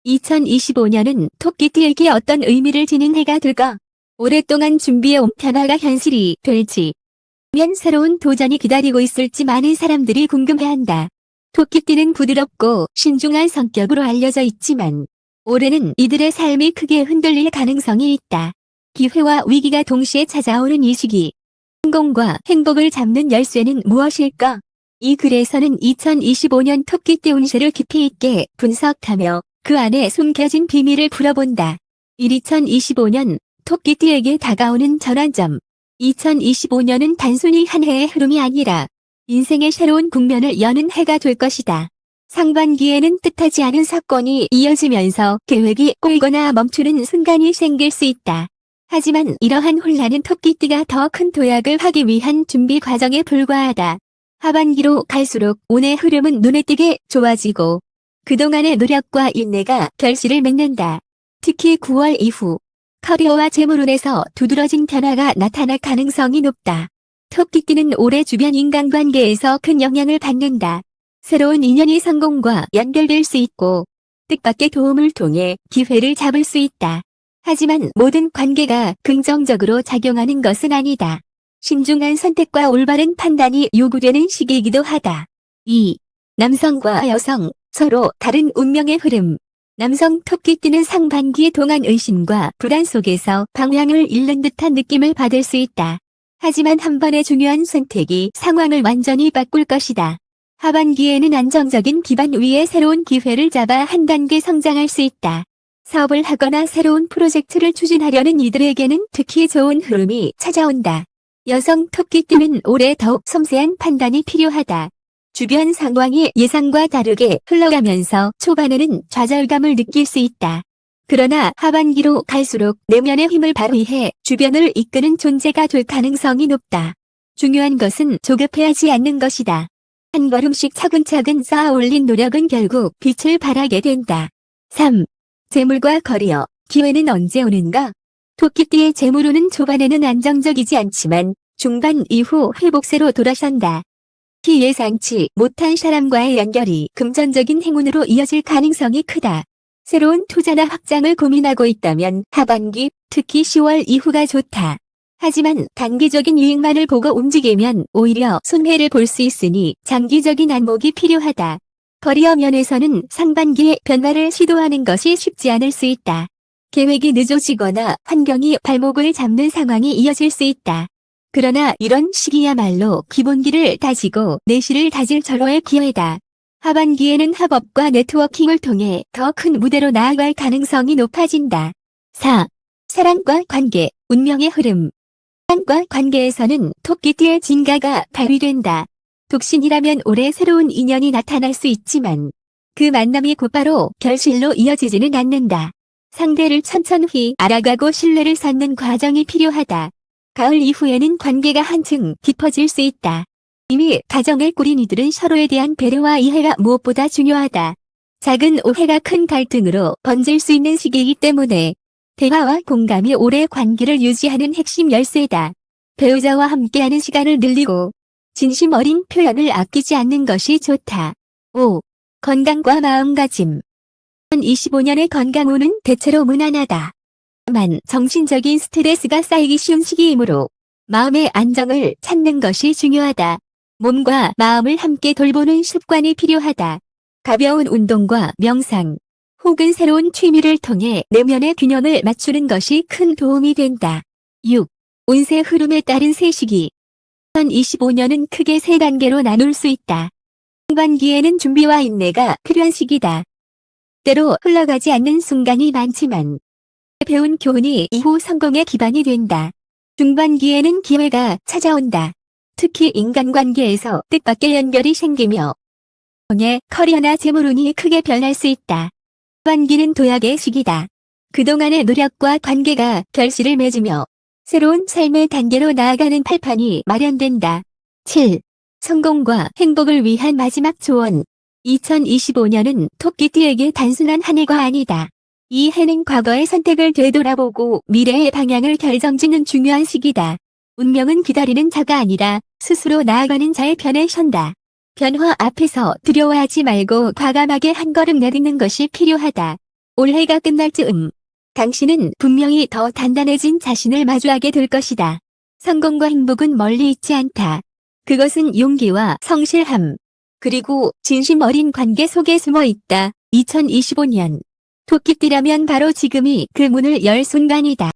2025년은 토끼띠에게 어떤 의미를 지닌 해가 될까? 오랫동안 준비해온 변화가 현실이 될지, 면 새로운 도전이 기다리고 있을지 많은 사람들이 궁금해한다. 토끼띠는 부드럽고 신중한 성격으로 알려져 있지만, 올해는 이들의 삶이 크게 흔들릴 가능성이 있다. 기회와 위기가 동시에 찾아오는 이 시기. 성공과 행복을 잡는 열쇠는 무엇일까? 이 글에서는 2025년 토끼띠 운세를 깊이 있게 분석하며 그 안에 숨겨진 비밀을 풀어본다. 2025년 토끼띠에게 다가오는 전환점. 2025년은 단순히 한 해의 흐름이 아니라 인생의 새로운 국면을 여는 해가 될 것이다. 상반기에는 뜻하지 않은 사건이 이어지면서 계획이 꼬이거나 멈추는 순간이 생길 수 있다. 하지만 이러한 혼란은 토끼띠가 더 큰 도약을 하기 위한 준비 과정에 불과하다. 하반기로 갈수록 운의 흐름은 눈에 띄게 좋아지고 그동안의 노력과 인내가 결실을 맺는다. 특히 9월 이후 커리어와 재물운에서 두드러진 변화가 나타날 가능성이 높다. 토끼띠는 올해 주변 인간관계에서 큰 영향을 받는다. 새로운 인연이 성공과 연결될 수 있고 뜻밖의 도움을 통해 기회를 잡을 수 있다. 하지만 모든 관계가 긍정적으로 작용하는 것은 아니다. 신중한 선택과 올바른 판단이 요구되는 시기이기도 하다. 2. 남성과 여성, 서로 다른 운명의 흐름. 남성 토끼띠는 상반기 동안 의심과 불안 속에서 방향을 잃는 듯한 느낌을 받을 수 있다. 하지만 한 번의 중요한 선택이 상황을 완전히 바꿀 것이다. 하반기에는 안정적인 기반 위에 새로운 기회를 잡아 한 단계 성장할 수 있다. 사업을 하거나 새로운 프로젝트를 추진하려는 이들에게는 특히 좋은 흐름이 찾아온다. 여성 토끼띠는 올해 더욱 섬세한 판단이 필요하다. 주변 상황이 예상과 다르게 흘러가면서 초반에는 좌절감을 느낄 수 있다. 그러나 하반기로 갈수록 내면의 힘을 발휘해 주변을 이끄는 존재가 될 가능성이 높다. 중요한 것은 조급해하지 않는 것이다. 한 걸음씩 차근차근 쌓아 올린 노력은 결국 빛을 발하게 된다. 3. 재물과 커리어, 기회는 언제 오는가? 토끼띠의 재물운은 초반에는 안정적이지 않지만 중반 이후 회복세로 돌아선다. 특히 예상치 못한 사람과의 연결이 금전적인 행운으로 이어질 가능성이 크다. 새로운 투자나 확장을 고민하고 있다면 하반기, 특히 10월 이후가 좋다. 하지만 단기적인 유익만을 보고 움직이면 오히려 손해를 볼 수 있으니 장기적인 안목이 필요하다. 커리어 면에서는 상반기에 변화를 시도하는 것이 쉽지 않을 수 있다. 계획이 늦어지거나 환경이 발목을 잡는 상황이 이어질 수 있다. 그러나 이런 시기야말로 기본기를 다지고 내실을 다질 절호의 기회다. 하반기에는 협업과 네트워킹을 통해 더 큰 무대로 나아갈 가능성이 높아진다. 4. 사랑과 관계, 운명의 흐름. 사랑과 관계에서는 토끼띠의 진가가 발휘된다. 독신이라면 올해 새로운 인연이 나타날 수 있지만 그 만남이 곧바로 결실로 이어지지는 않는다. 상대를 천천히 알아가고 신뢰를 쌓는 과정이 필요하다. 가을 이후에는 관계가 한층 깊어질 수 있다. 이미 가정을 꾸린 이들은 서로에 대한 배려와 이해가 무엇보다 중요하다. 작은 오해가 큰 갈등으로 번질 수 있는 시기이기 때문에 대화와 공감이 오래 관계를 유지하는 핵심 열쇠다. 배우자와 함께하는 시간을 늘리고 진심 어린 표현을 아끼지 않는 것이 좋다. 5. 건강과 마음가짐. 2025년의 건강운은 대체로 무난하다. 다만 정신적인 스트레스가 쌓이기 쉬운 시기이므로 마음의 안정을 찾는 것이 중요하다. 몸과 마음을 함께 돌보는 습관이 필요하다. 가벼운 운동과 명상, 혹은 새로운 취미를 통해 내면의 균형을 맞추는 것이 큰 도움이 된다. 6. 운세 흐름에 따른 새 시기. 2025년은 크게 세 단계로 나눌 수 있다. 상반기에는 준비와 인내가 필요한 시기다. 때로 흘러가지 않는 순간이 많지만 배운 교훈이 이후 성공의 기반이 된다. 중반기에는 기회가 찾아온다. 특히 인간관계에서 뜻밖의 연결이 생기며 커리어나 재물운이 크게 변할 수 있다. 하반기는 도약의 시기다. 그동안의 노력과 관계가 결실을 맺으며 새로운 삶의 단계로 나아가는 발판이 마련된다. 7. 성공과 행복을 위한 마지막 조언. 2025년은 토끼띠에게 단순한 한 해가 아니다. 이 해는 과거의 선택을 되돌아보고 미래의 방향을 결정짓는 중요한 시기다. 운명은 기다리는 자가 아니라 스스로 나아가는 자의 편에 선다. 변화 앞에서 두려워하지 말고 과감하게 한 걸음 내딛는 것이 필요하다. 올해가 끝날 즈음 당신은 분명히 더 단단해진 자신을 마주하게 될 것이다. 성공과 행복은 멀리 있지 않다. 그것은 용기와 성실함, 그리고 진심 어린 관계 속에 숨어 있다. 2025년. 토끼띠라면 바로 지금이 그 문을 열 순간이다.